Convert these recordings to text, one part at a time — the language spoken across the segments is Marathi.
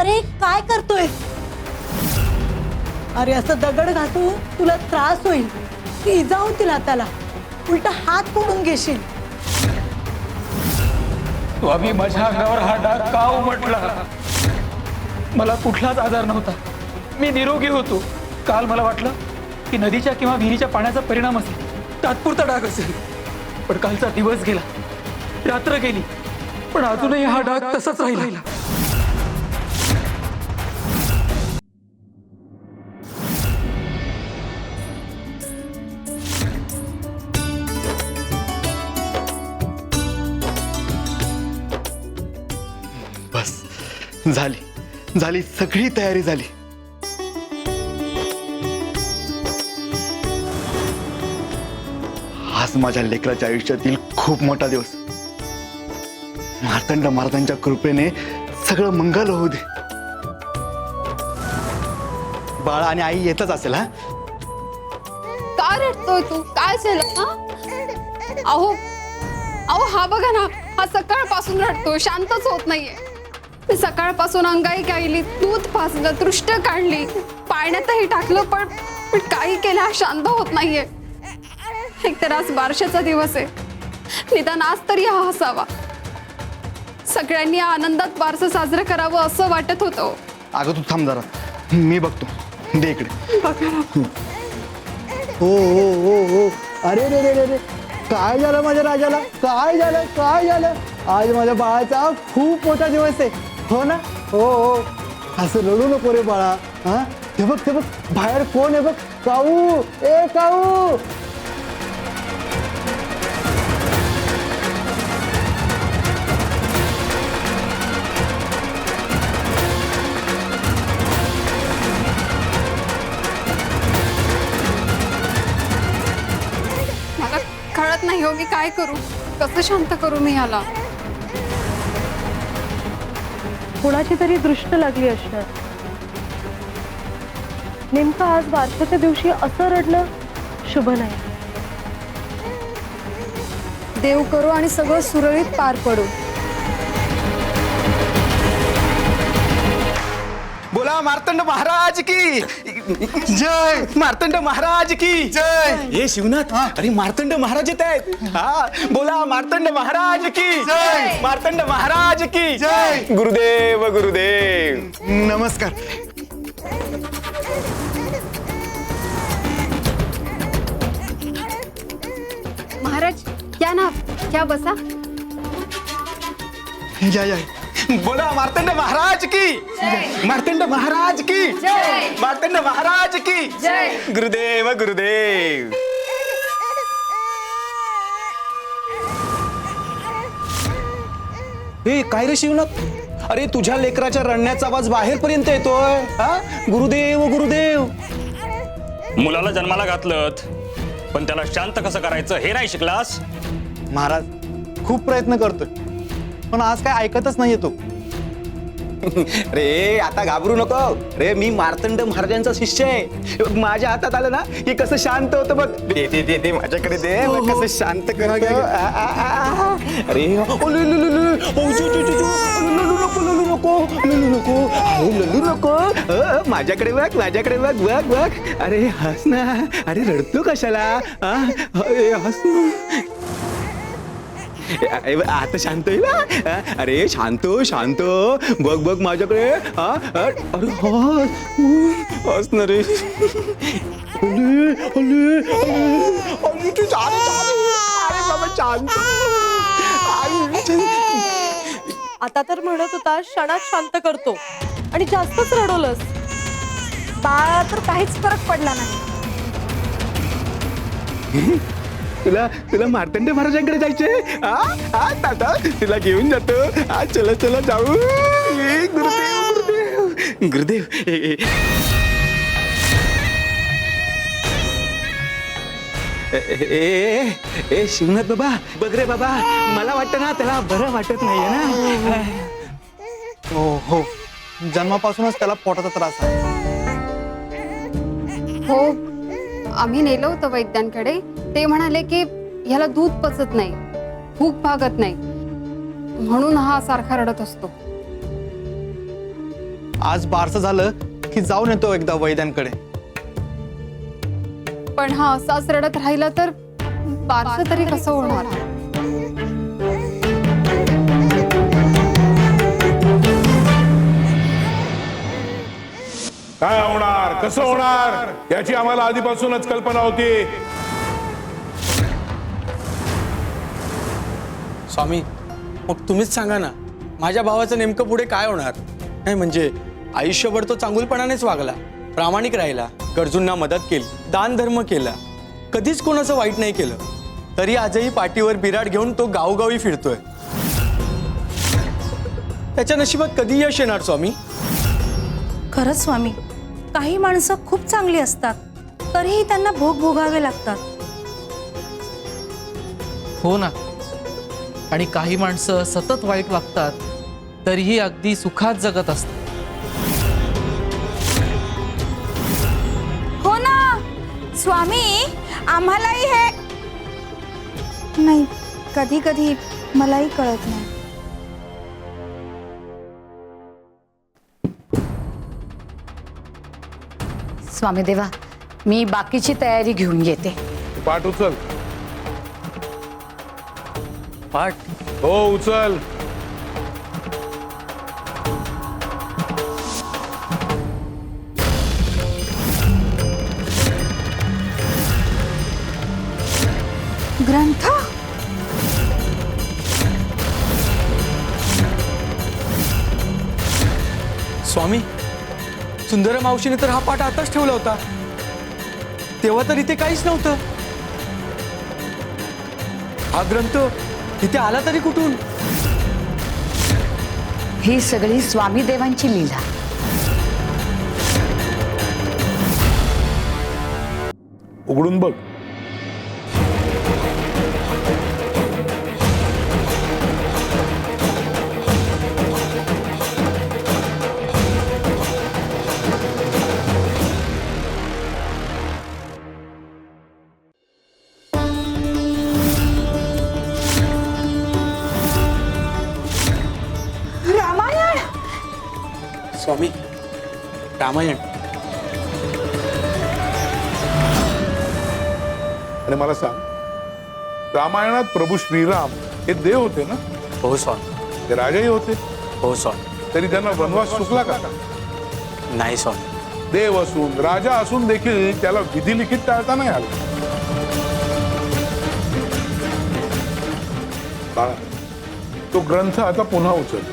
अरे काय करतोय? अरे असं दगड घातू तुला त्रास होईल, इजा होतील हाताला, उलट हात फोडून घेशील. स्वामी माझ्या अंगावर हा डाग का उमटला? मला कुठलाच आजार नव्हता, मी निरोगी होतो. काल मला वाटलं की नदीच्या किंवा विहिरीच्या पाण्याचा परिणाम असेल, तात्पुरता डाग असेल. पण कालचा दिवस गेला, रात्र गेली, पण अजूनही हा डाग तसाच राहिला. बस झाली झाली, सगळी तयारी झाली. आज माझ्या लेकराच्या आयुष्यातील खूप मोठा दिवस. मार्तंड महाराजांच्या कृपेने सगळं मंगल होऊ दे. बाळा आणि आई येतच असेल. हा का रडतोय तू? काय झालं? हा अहो अहो हा बघा ना, हा सकाळपासून रडतोय, शांतच होत नाहीये. सकाळपासून अंगाई गायली, दूध पाजलं, दृष्ट काढली, पाण्यातही टाकलं, पण काही केलं हा शांत होत नाहीये. एकतर आज बारशाचा दिवस आहे, निदान आज तरी हा हसावा. सगळ्यांनी आनंदात बारसं साजरं करावं असं वाटत होतं. अगं तू थांब जरा, मी बघतो. दे इकडे. हो हो हो हो. अरे रे रे रे रे, काय झालं माझ्या राजाला? काय झालं? काय झालं? आज माझ्या बाळाचा खूप मोठा दिवस आहे, हो ना? हो हो. असं रडू नको रे बाळा. हा ते बघ ते बघ, बाहेर कोण आहे बघ. काऊ, ए काऊ. मला कळत नाही हो, मी काय करू, कसं शांत करू मी ह्याला. कुणाची तरी दृष्ट लागली असणार. नेमकं आज बारशाच्या दिवशी असं रडणं शुभ नाही. देव करो आणि सगळं सुरळीत पार पडो. बोला मार्तंड महाराज की जय. मार्तंड महाराज की जय. हे शिवनाथ, अरे मार्तंड महाराज येत आहेत. हा बोला मार्तंड महाराज की जय. मार्तंड महाराज की जय. गुरुदेव गुरुदेव. नमस्कार. महाराज या ना, क्या बसा. या या. बोला मार्तंड महाराज की. मार्तंड महाराज की. मार्तंड महाराज की. गुरुदेव गुरुदेव. हे काय रे शिवनाथ? अरे तुझ्या लेकराच्या रडण्याचा आवाज बाहेरपर्यंत येतोय. हा गुरुदेव गुरुदेव. मुलाला जन्माला घातलं, पण त्याला शांत कसं करायचं हे नाही शिकलास? महाराज खूप प्रयत्न करतोय, पण आज काय ऐकतच नाहीये तो. रे आता घाबरू नको रे, मी मार्तंड महाराजांचा शिष्य आहे. माझ्या हातात आलं ना की कसं शांत होतं बघ. दे दे दे दे माझ्याकडे दे, बघ कसं शांत करतो. अरे ललू नको ललू नको ललू नको. माझ्याकडे बघ, माझ्याकडे बघ बघ बघ. अरे हस ना. अरे रडतो कशाला? हस ना. आता शांत होईल ना. अरे शांत शांत. बघ बघ माझ्याकडे. अरे हस ना रे. आता तर म्हणत होता क्षणात शांत करतो आणि जास्तच रडवलंस. बाळा तर काहीच फरक पडला नाही. तुला तुला मार्तंड महाराजांकडे जायचंय? ताता तिला घेऊन जातो. चला चला जाऊ. गुरुदेव गुरुदेव गुरुदेव. ए शिवनाथ बाबा, बघ रे बाबा, मला वाटतं ना त्याला बरं वाटत नाहीये ना. हो हो, जन्मापासूनच त्याला पोटाचा त्रास आहे. हो, आम्ही नेलं होतं वैद्यांकडे. ते म्हणाले की ह्याला दूध पचत नाही, भूक भागत नाही, म्हणून हा सारखा रडत असतो. आज बारसं झालं की जाऊन येतो एकदा वैद्यांकडे. पण हा असाच रडत राहिला तर बारसं तरी कसं होणार? काय होणार, कसं होणार याची आम्हाला आधीपासूनच कल्पना होती. स्वामी, मग तुम्हीच सांगा ना, माझ्या भावाचं नेमकं पुढे काय होणार? नाही म्हणजे आयुष्यभर तो चांगुलपणानेच वागला, प्रामाणिक राहिला, गरजूंना मदत केली, दान धर्म केला, कधीच कोणाचं वाईट नाही केलं. तरी आजही पाठीवर बिराड घेऊन तो गावोगावी फिरतोय. त्याच्या नशिबात कधी यश येणार स्वामी? खरंच स्वामी, काही माणसं खूप चांगली असतात तरीही त्यांना भोग भोगावे लागतात. हो ना. आणि काही माणसं सतत वाईट वागतात तरीही अगदी सुखात जगत असतात. हो ना स्वामी, आम्हालाही हे नाही, कधी कधी मलाही कळत नाही. स्वामी देवा, मी बाकीची तयारी घेऊन येते. पाठ उचल. पाठ? हो उचल. ग्रंथ? स्वामी, सुंदर मावशीने तर हा पाठ आताच ठेवला होता. तेव्हा तर इथे काहीच नव्हतं. हा ग्रंथ इथे आला तरी कुठून? ही सगळी स्वामी देवांची लीला. उघडून बघ. रामायण? स्वामी, रामायण. आणि मला सांग, रामायणात प्रभू श्रीराम हे देव होते ना? हो स्वामी. ते राजाही होते. हो स्वामी. तरी त्यांना वनवास चुकला का? नाही स्वामी. देव असून राजा असून देखील त्याला विधिलिखित टाळता नाही आलं. बाळा, तो ग्रंथ आता पुन्हा उचल.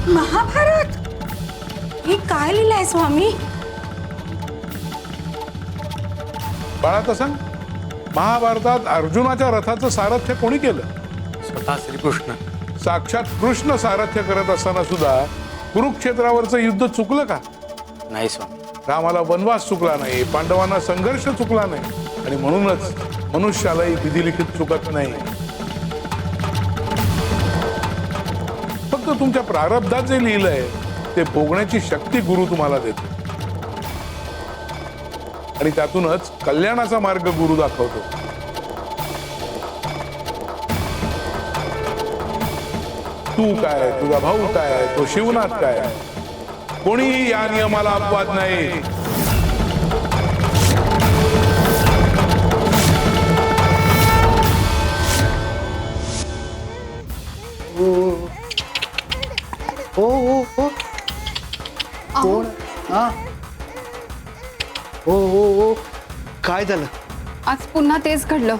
महाभारत? हे काय लिहिलंय स्वामी? बाळा, तर सांग, महाभारतात अर्जुनाच्या रथाचं सारथ्य कोणी केलं? स्वतः श्रीकृष्ण. साक्षात कृष्ण सारथ्य करत असताना सुद्धा कुरुक्षेत्रावरचं युद्ध चुकलं का? नाही स्वामी. रामाला वनवास चुकला नाही, पांडवांना संघर्ष चुकला नाही, आणि म्हणूनच मनुष्यालाही विधिलिखित चुकत नाही. फक्त तुमच्या प्रारब्धात जे लिहिलंय ते भोगण्याची शक्ती गुरु तुम्हाला देतो, आणि त्यातूनच कल्याणाचा मार्ग गुरु दाखवतो. तू काय, तुझा भाऊ काय, तो शिवनाथ काय, कोणीही या नियमाला अपवाद नाही. हो हो हो. कोण? हा. हो हो हो. काय झालं? आज पुन्हा तेच घडलं.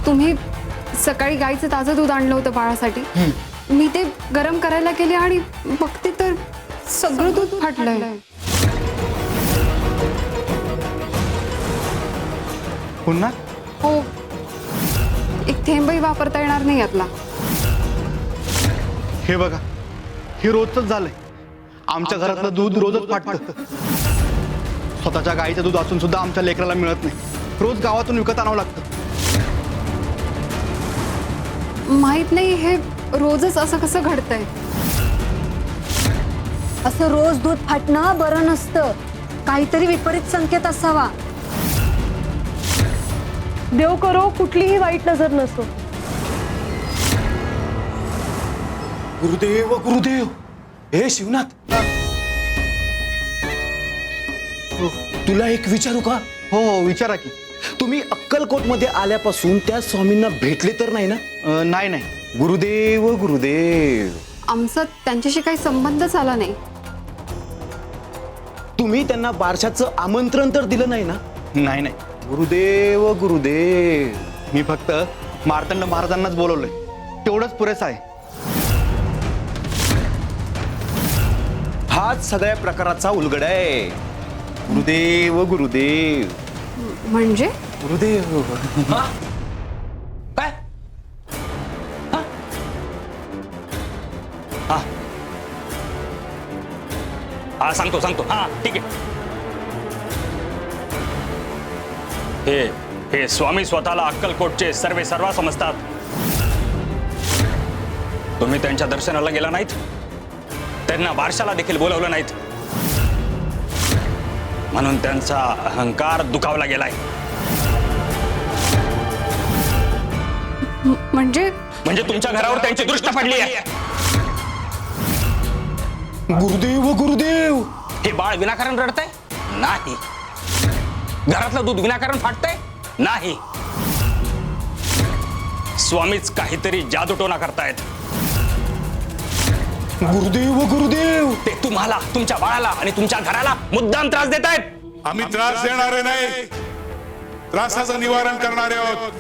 तुम्ही सकाळी गाईचं ताजं दूध आणलं होतं बाळासाठी. मी ते गरम करायला गेले आणि बघते तर सगळं दूध फाटलंय. पुन्हा? हो, एक थेंबही वापरता येणार नाही यातला. हे बघा, हे रोजच झालंय. आमच्या घरातलं दूध रोजच फाटतं. स्वतःच्या गाईचं दूध असून सुद्धा आमच्या लेकराला मिळत नाही. रोज गावातून विकत आणावं लागतं. माहित नाही हे रोजच असं कसं घडतंय. असं रोज दूध फाटणं बरं नसतं. काहीतरी विपरीत संकेत असावा. देव करो कुठलीही वाईट नजर नसो. गुरुदेव गुरुदेव, हे शिवनाथ, तुला एक विचारू का? हो हो विचारा की. तुम्ही अक्कलकोट मध्ये आल्यापासून त्या स्वामींना भेटले तर नाही ना? नाही नाही. गुरुदेव गुरुदेव, आमचा त्यांच्याशी काही संबंधच आला नाही. तुम्ही त्यांना बारशाचं आमंत्रण तर दिलं नाही ना? नाही नाही. गुरुदेव गुरुदेव, मी फक्त मार्तंड महाराजांनाच बोलवलंय, तेवढंच पुरेसं आहे. हाच सगळ्या प्रकाराचा उलगडा आहे. गुरुदेव गुरुदेव म्हणजे गुरुदेव. काय हा सांगतो हा ठीक आहे. हे स्वामी स्वतःला अक्कलकोटचे सर्वा समजतात. तुम्ही त्यांच्या दर्शनाला गेला नाहीत, त्यांना बारशाला देखील बोलवलं नाहीत, म्हणून त्यांचा अहंकार दुखावला गेलाय. म्हणजे तुमच्या घरावर त्यांची दृष्ट पडली आहे. गुरुदेव गुरुदेव, हे बाळ विनाकारण रडतंय नाही, घरातलं दूध विनाकारण फाटतंय नाही, स्वामीच काहीतरी जादूटोना करतायत. गुरुदेव गुरुदेव, ते तुम्हाला, तुमच्या बाळाला आणि तुमच्या घराला मुद्दाम त्रास देत आहेत. आम्ही त्रास देणारे नाही, त्रासाचं निवारण करणारे आहोत.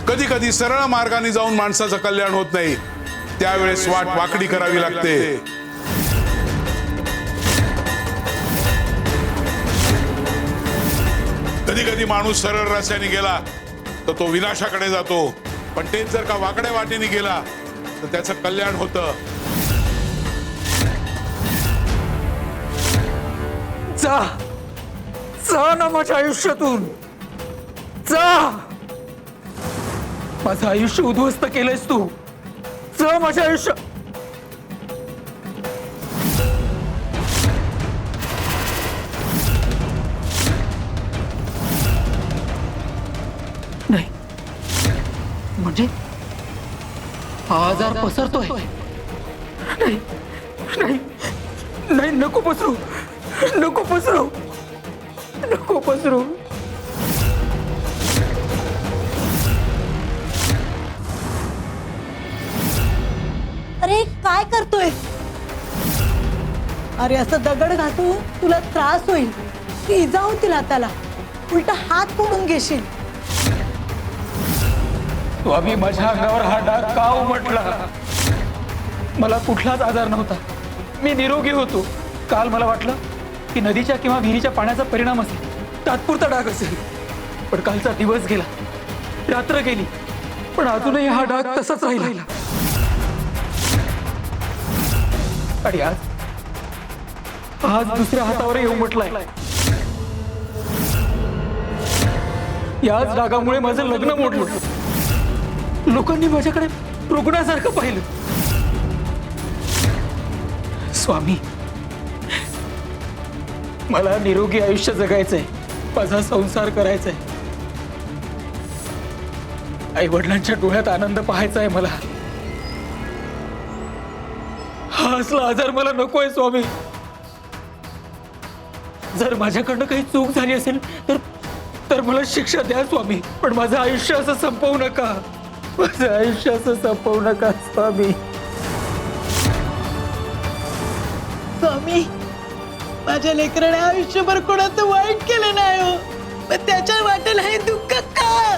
कधी कधी सरळ मार्गाने जाऊन माणसाचं कल्याण होत नाही, त्यावेळेस वाट वाकडी करावी लागते. कधी कधी माणूस सरळ रस्त्याने गेला तर तो विनाशाकडे जातो, पण तेच जर का वाकड्या वाटेने गेला तर त्याचं कल्याण होतं. जा जा ना माझ्या आयुष्यातून जा. माझं आयुष्य उद्ध्वस्त केलंयस तू. जा माझ्या आयुष्य. नाही म्हणजे हा आजार पसरतोय. नाही नाही नाही, नको पसरू, नको पसरू, नको पसरू. अरे काय करतोय? अरे असं दगड घातू तुला त्रास होईल, ती इजा होतील हाताला, उलटा हात फोडून घेशील. स्वामी, माझ्या अंगावर हा डाग का उमटला? मला कुठलाच आजार नव्हता, मी निरोगी होतो. काल मला वाटलं की नदीच्या किंवा विहिरीच्या पाण्याचा परिणाम असेल, तात्पुरता डाग असेल. पण कालचा दिवस गेला, रात्र गेली, पण अजूनही हा डाग तसाच राहिला. आणि आज दुसऱ्या हातावर येऊ म्हटलाय. याच डागामुळे माझं लग्न मोडलं. लोकांनी माझ्याकडे रुग्णासारखं पाहिलं. स्वामी, मला निरोगी आयुष्य जगायचंय, माझा संसार करायचाय, आई वडिलांच्या डोळ्यात आनंद पाहायचा आहे मला. हा असला आजार मला नकोय स्वामी. जर माझ्याकडनं काही चूक झाली असेल तर मला शिक्षा द्या स्वामी, पण माझं आयुष्य असं संपवू नका. माझं आयुष्य असं संपवू नका स्वामी. स्वामी, माझ्या लेकराने आयुष्यभर कोणाचं वाईट केलं नाही हो, पण त्याच्या वाटेला हे दुःख का?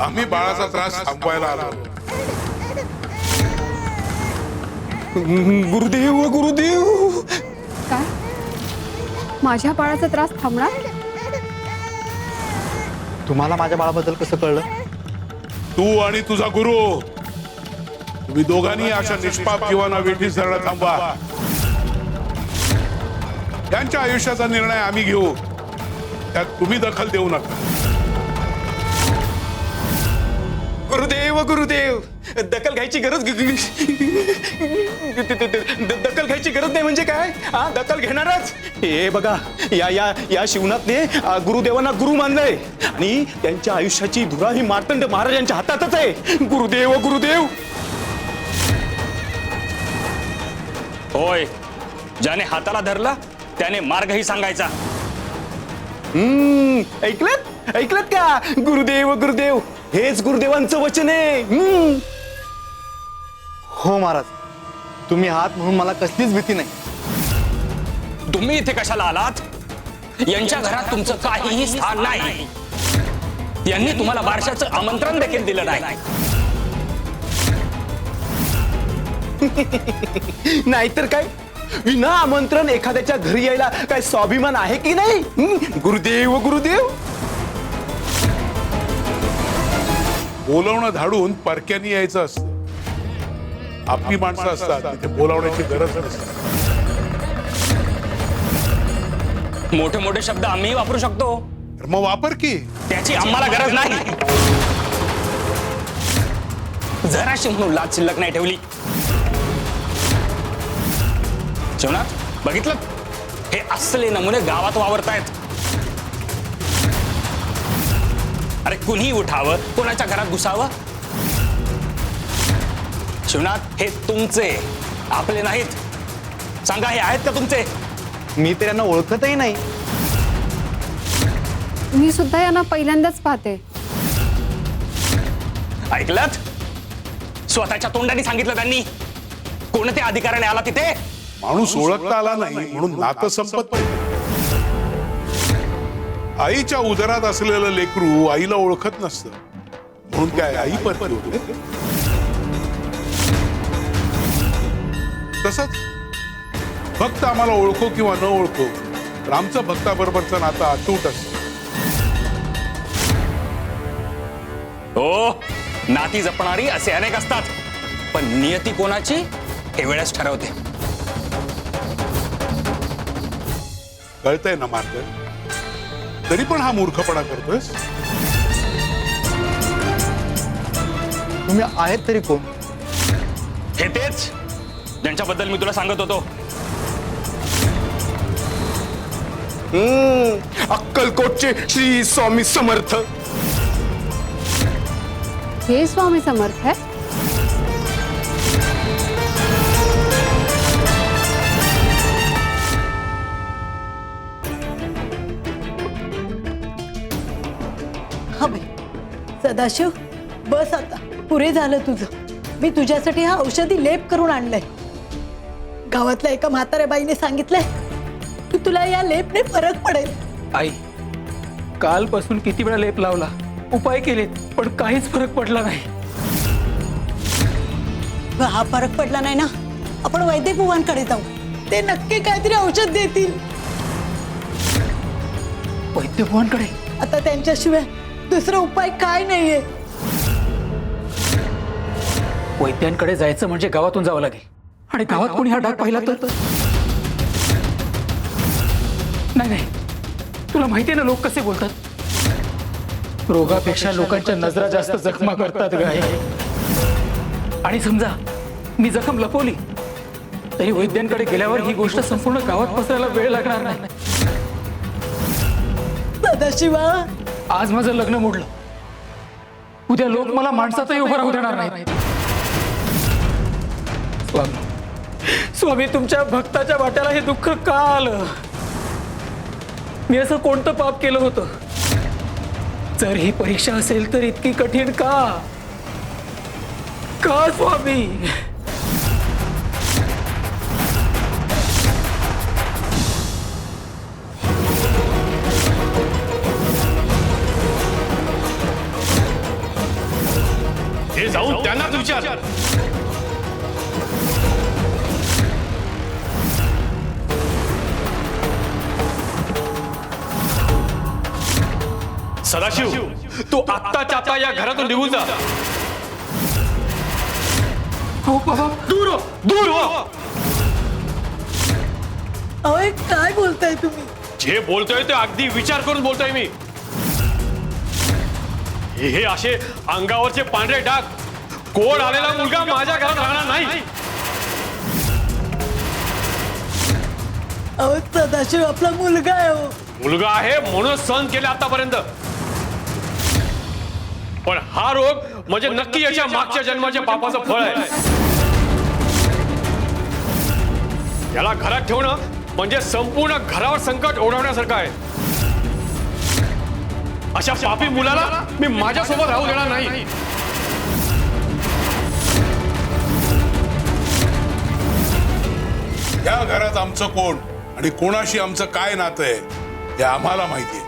आम्ही बाळाचा त्रास थांबवायला आलो. गुरुदेव गुरुदेव, काय माझ्या बाळाचा त्रास थांबणार? तुम्हाला माझ्या बाळाबद्दल कसं कळलं? तू आणि तुझा गुरु, तुम्ही दोघांनी अशा निष्पाप जीवाना वेठीस धरणं थांबवा. त्यांच्या आयुष्याचा निर्णय आम्ही घेऊ. त्यात तुम्ही दखल देऊ नका. गुरुदेव गुरुदेव, दखल घ्यायची गरज दखल घ्यायची गरज नाही म्हणजे काय? हा, दखल घेणारच. हे बघा, या शिवनाथने गुरुदेवांना गुरु मानलंय आणि त्यांच्या आयुष्याची धुरा ही मार्तंड महाराजांच्या हातातच आहे. गुरुदेव गुरुदेव. होय, ज्याने हाताला धरला त्याने मार्गही सांगायचा. ऐकलत ऐकलत का? गुरुदेव गुरुदेव, हेच गुरुदेवांचं वचन आहे. हो महाराज, तुम्ही आहात म्हणून मला कसलीच भीती नाही. तुम्ही इथे कशाला आलात? यांच्या घरात तुमचं काहीही स्थान नाही. यांनी तुम्हाला बारशाचं आमंत्रण देखील दिलं नाही. नाहीतर काय, विना आमंत्रण एखाद्याच्या घरी यायला काय स्वाभिमान आहे की नाही? गुरुदेव गुरुदेव. बोलावणं धाडून परक्यानी यायचं असतं. आपली माणसं असतात तिथे बोलावण्याची गरज नसते. मोठे मोठे शब्द आम्ही वापरू शकतो, तर मग वापर की. त्याची आम्हाला गरज नाही. जराशी म्हणून लाज शिल्लक नाही ठेवली. शिवनाथ, बघितलं? हे असले नमुने गावात वावरतायत. अरे कुणी उठावं, कोणाच्या घरात घुसावं? शिवनाथ, हे तुमचे, आपले नाहीत. सांगा, हे आहेत का तुमचे? मी तर यांना ओळखतही नाही. मी सुद्धा यांना पहिल्यांदाच पाहते. ऐकलत? स्वतःच्या तोंडाने सांगितलं त्यांनी. कोणत्या अधिकाराने आला तिथे? माणूस ओळखता आला नाही म्हणून नातं संपत नाही. आईच्या उदरात असलेलं लेकरू आईला ओळखत नसतं म्हणून काय आई परत होते? तसंच भक्त आम्हाला ओळखो किंवा न ओळखो, तर आमचं भक्ताबरोबरचं नातं अतूट असतं. हो, नाती जपणारी असे अनेक असतात, पण नियती कोणाची हे वेळच ठरवते. कळतंय ना मार्ग? तरी पण हा मूर्खपणा करतोयस. तुम्ही आहेत तरी कोण? हे तेच ज्यांच्याबद्दल मी तुला सांगत होतो. अक्कलकोटचे श्री स्वामी समर्थ. हे स्वामी समर्थ आहे? हा बाई, सदाशिव बस आता, पुरे झालं तुझं. मी तुझ्यासाठी हा औषधी लेप करून आणलाय. गावातल्या एका म्हाताऱ्या बाईने सांगितलंय की तुला या लेपने फरक पडेल. आई, कालपासून किती वेळा लेप लावला, उपाय केलेत, पण काहीच फरक पडला नाही. हा फरक पडला नाही ना, आपण वैद्य बुवांकडे जाऊ. ते नक्की काहीतरी औषध देतील. वैद्यभुवांकडे? आता त्यांच्याशिवाय दुसरा उपाय काय नाहीये. वैद्यांकडे जायचं म्हणजे गावातून जावं लागेल, आणि गावात कोणी हा डाग पाहिला तर? नाही नाही, तुला माहितीये ना लोक कसे बोलतात. रोगापेक्षा लोकांच्या नजरा जास्त जखमा करतात गाय. आणि समजा मी जखम लपवली तरी वैद्यांकडे गेल्यावर ही गोष्ट संपूर्ण गावात पसरायला वेळ लागणार नाही. सदाशिवा, आज माझं लग्न मोडलं, उद्या लोक मला माणसाचाही उभा राहू देणार नाही. स्वामी, तुमच्या भक्ताच्या वाट्याला हे दुःख का आलं? मी असं कोणतं पाप केलं होतं? जर ही परीक्षा असेल तर इतकी कठीण का? का स्वामी? हे जाऊन त्यांनाच विचार. सदाशिव, तू आत्ताच्या आता या घरातून निघून जा. हो बाबा, दूर हो, दूर हो. अहो, काय बोलताय तुम्ही? जे बोलतोय ते अगदी विचार करून बोलतोय मी. हे असे अंगावरचे पांढरे डाग, कोण आलेला मुलगा माझ्या घरात राहणार नाही. अहो सदाशिव आपला मुलगा आहे हो. मुलगा आहे म्हणून सहन केले आतापर्यंत, पण हा रोग म्हणजे नक्की याच्या मागच्या जन्माच्या पापाचं फळ आहे. याला घरात ठेवणं म्हणजे संपूर्ण घरावर संकट ओढवण्यासारखं आहे. अशा पापी मुलाला मी माझ्यासोबत राहू देणार नाही. या घरात आमचं कोण आणि कोणाशी आमचं काय नातं आहे हे आम्हाला माहिती आहे.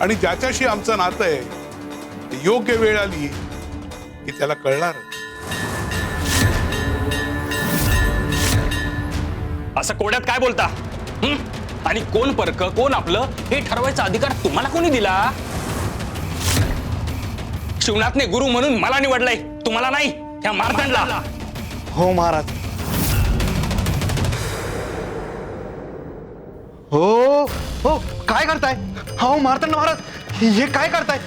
आणि ज्याच्याशी आमचं नातं आहे ते योग्य वेळ आली की त्याला कळणार. असं कोड्यात काय बोलता? आणि कोण परक कोण आपलं हे ठरवायचा अधिकार तुम्हाला कोणी दिला? शिवनाथने गुरु म्हणून मला निवडलंय, तुम्हाला नाही, त्या मार्तंडला. हो महाराज. हो हो काय करताय? हो मार्तंड महाराज, हे काय करताय?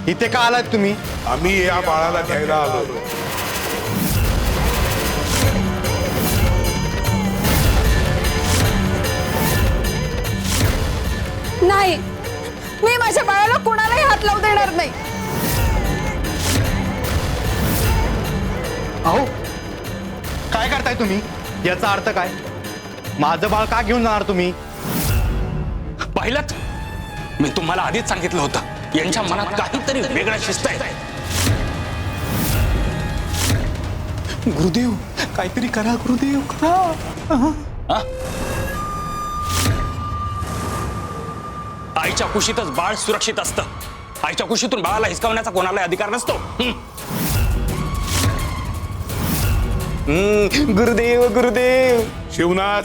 इथे का आलात तुम्ही? आम्ही या बाळाला घ्यायला आलो. नाही, मी माझ्या बाळाला कोणालाही हात लावू देणार नाही. अहो काय करताय तुम्ही? याचा अर्थ काय? माझं बाळ का घेऊन जाणार तुम्ही? पाहिलं, मी तुम्हाला आधीच सांगितलं होतं यांच्या मनात काहीतरी वेगळं शिस्त आहे. गुरुदेव काहीतरी करा, गुरुदेव करा. आईच्या कुशीतच बाळ सुरक्षित असतं. आईच्या कुशीतून बाळाला हिसकावण्याचा कोणाला अधिकार नसतो. गुरुदेव गुरुदेव. शिवनाथ,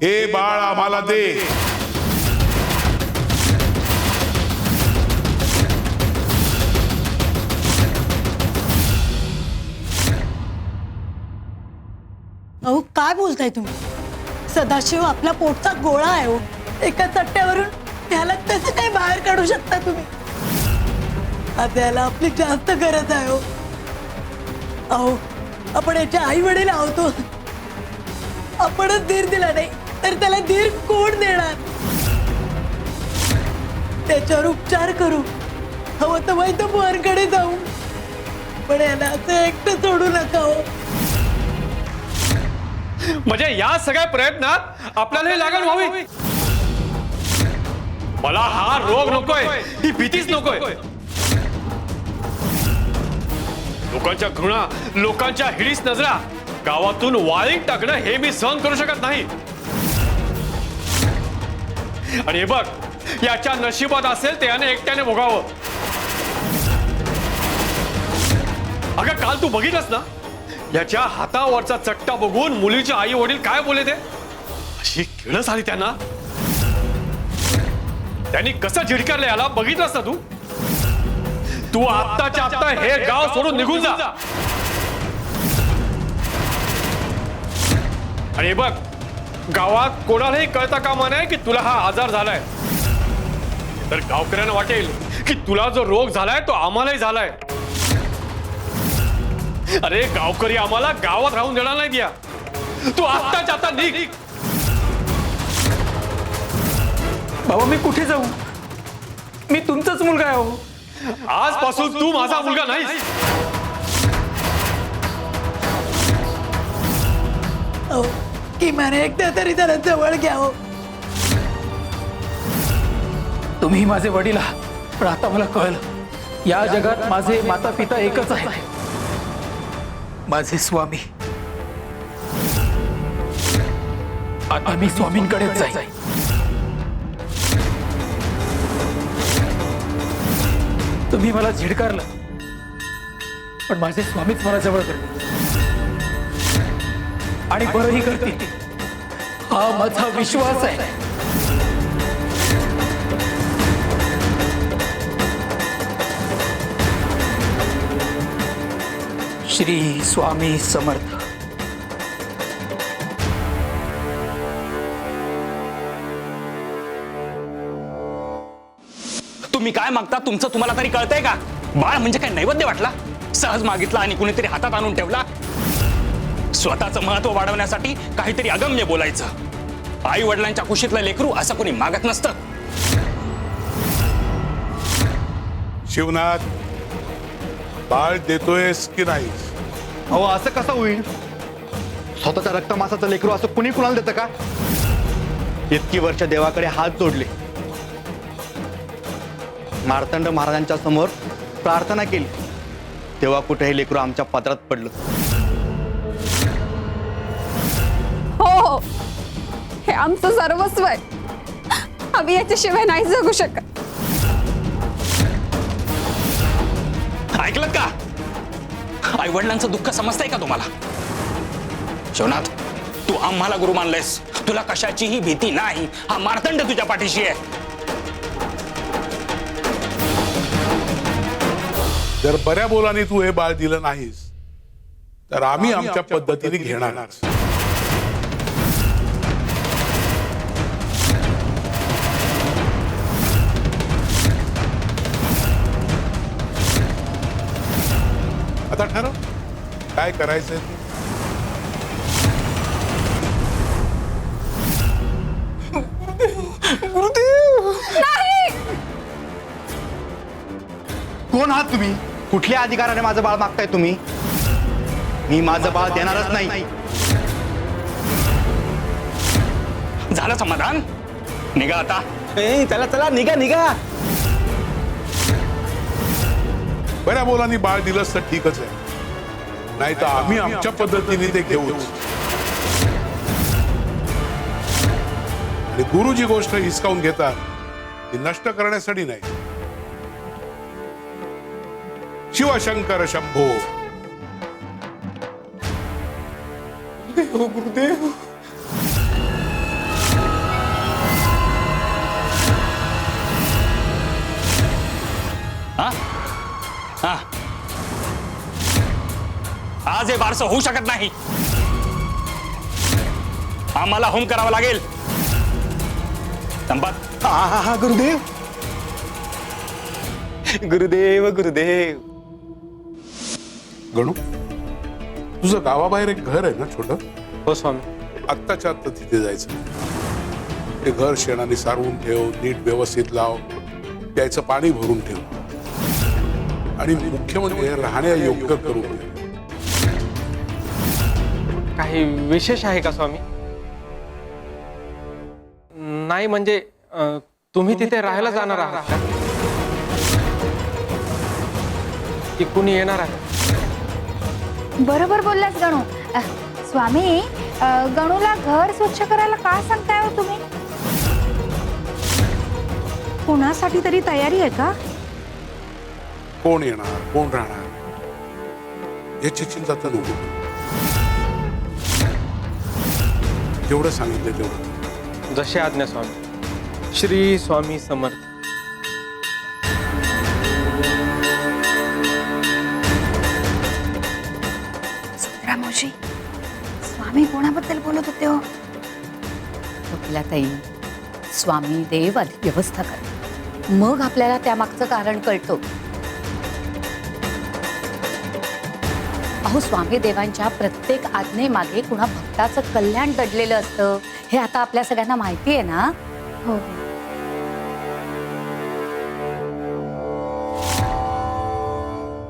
हे बाळ आम्हाला दे. अहो काय बोलताय तुम्ही? सदाशिव आपला पोटचा गोळा आहे हो. एका चट्ट्यावरून त्याला कसं काय बाहेर काढू शकता तुम्ही? आता याला आपली जास्त गरज आहे हो. अहो आपण याच्या आई वडील आहोत. आपणच धीर दिला नाही तर त्याला धीर कोण देणार? त्याच्यावर उपचार करू, हवं तर वैद्य बुवांकडे जाऊ, पण याला असं एकटं सोडू नका हो. म्हणजे या सगळ्या प्रयत्नात आपल्याला हे लागण व्हावी. मला हा रोग नकोय, ही भीतीच नकोय. लोकांच्या घृणा, लोकांच्या हिडीस नजरा, गावातून वाळीत टाकणं हे मी सहन करू शकत नाही. आणि हे बघ, याच्या नशिबात असेल ते याने एकट्याने भोगावं. अगं काल तू बघितलंस ना, याच्या हातावरचा चट्टा बघून मुलीचे आई वडील काय बोलले ते? अशी किळस आली त्यांना. त्यांनी कसं झिडकारलं याला बघितलंस ना तू? तू आत्ताच्या आत्ता हे गाव सोडून निघून जा. आणि बघ, गावात कोणालाही कळता कामा नये की तुला हा आजार झालाय. तर गावकऱ्यांना वाटेल की तुला जो रोग झालाय तो आम्हालाही झालाय. अरे गावकरी आम्हाला गावात राहून देणार नाही द्या. तू आत्ताच्या आता निघ. बाबा मी कुठे जाऊ? मी तुमचाच मुलगा आहे हो. आजपासून तू माझा मुलगा नाहीस. अहो किमान एकदा तरी त्याला जवळ घ्या हो. तुम्ही माझे वडील आहात, पण आता मला कळलं, या जगात माझे माता पिता एकच आहेत, माझे स्वामी. आता मी स्वामींकडेच जाईन. तुम्ही मला झिडकारलं, पण माझे स्वामीच मला जवळ करतील आणि बरंही करतील, हा माझा विश्वास आहे. श्री स्वामी समर्थ. तुम्ही काय मागता तुमचं तुम्हाला तरी कळतंय का? बाळ म्हणजे काय नैवेद्य वाटला? सहज मागितला आणि कुणीतरी हातात आणून ठेवला? स्वतःचं महत्व वाढवण्यासाठी काहीतरी अगम्य बोलायचं. आई वडिलांच्या कुशीतलं लेकरू असं कोणी मागत नसतं. शिवनाथ, बाळ देतोयस की नाही? अहो असं कसं होईल? स्वतःच्या रक्तमासाचं लेकरू असं कुणी कुणाला देतं का? इतकी वर्ष देवाकडे हात जोडले, मार्तंड महाराजांच्या समोर प्रार्थना केली, तेव्हा कुठे हे लेकरू आमच्या पदरात पडलं. हो, हे आमचं सर्वस्व आहे. आम्ही याच्याशिवाय नाही जगू शकत. ऐकलं का? आई वडिलांचं दुःख समजतंय का तुम्हाला? शिवनाथ, तू आम्हाला गुरु मानलेस, तुला कशाचीही भीती नाही. हा मार्तंड तुझ्या पाठीशी आहे. जर बऱ्या बोलाने तू हे बाळ दिलं नाहीस तर आम्ही आमच्या पद्धतीने घेणार. आता ठरव काय करायचंय. कोण आहात तुम्ही? कुठल्या अधिकाराने माझं बाळ मागताय तुम्ही? मी माझं बाळ देणारच नाही. झालं समाधान? निघा आता. चला चला निघा निघा. बऱ्या बोलाने बाळ दिलंस तर ठीकच आहे, नाही तर आम्ही आमच्या पद्धतीने ते घेऊच. आणि गुरु जी गोष्ट हिसकावून घेतात ती नष्ट करण्यासाठी नाही. शिवशंकर शंभो. गुरुदेव. हा? हा. आज हे बारसं होऊ शकत नाही. आम्हाला होम करावं लागेल. संपत. हा गुरुदेव. गुरुदेव गुरुदेव. गणू, तुझं गावाबाहेर एक घर आहे ना छोटं? हो स्वामी. आत्ताच्या आत्ता तिथे जायचं. ते घर शेणाने सारवून ठेव, नीट व्यवस्थित लाव, प्यायचं पाणी भरून ठेव आणि मुख्य म्हणजे राहण्या योग्य करून ठेव. काही विशेष आहे का स्वामी? नाही म्हणजे तुम्ही तिथे राहायला जाणार आहात का? की कुणी येणार आहे? बरोबर बोललास गणू. स्वामी, गणूला घर स्वच्छ करायला का सांगताय हो तुम्ही? कुणासाठी तरी तयारी आहे का? कोण येणार, कोण राहणार याची चिंता तर नको. जेवढं सांगितलं तेवढं. जशी आज्ञा स्वामी. श्री स्वामी समर्थ. रामोशी, स्वामी कोणाबद्दल बोलत होते हो? आपल्या ताई, स्वामी देव आधी व्यवस्था कर, मग आपल्याला त्यामागचं कारण कळतं. अहो, स्वामी देवांच्या प्रत्येक आज्ञेमागे कुणा भक्ताचं कल्याण दडलेलं असतं हे आता आपल्या सगळ्यांना माहिती आहे ना. हो.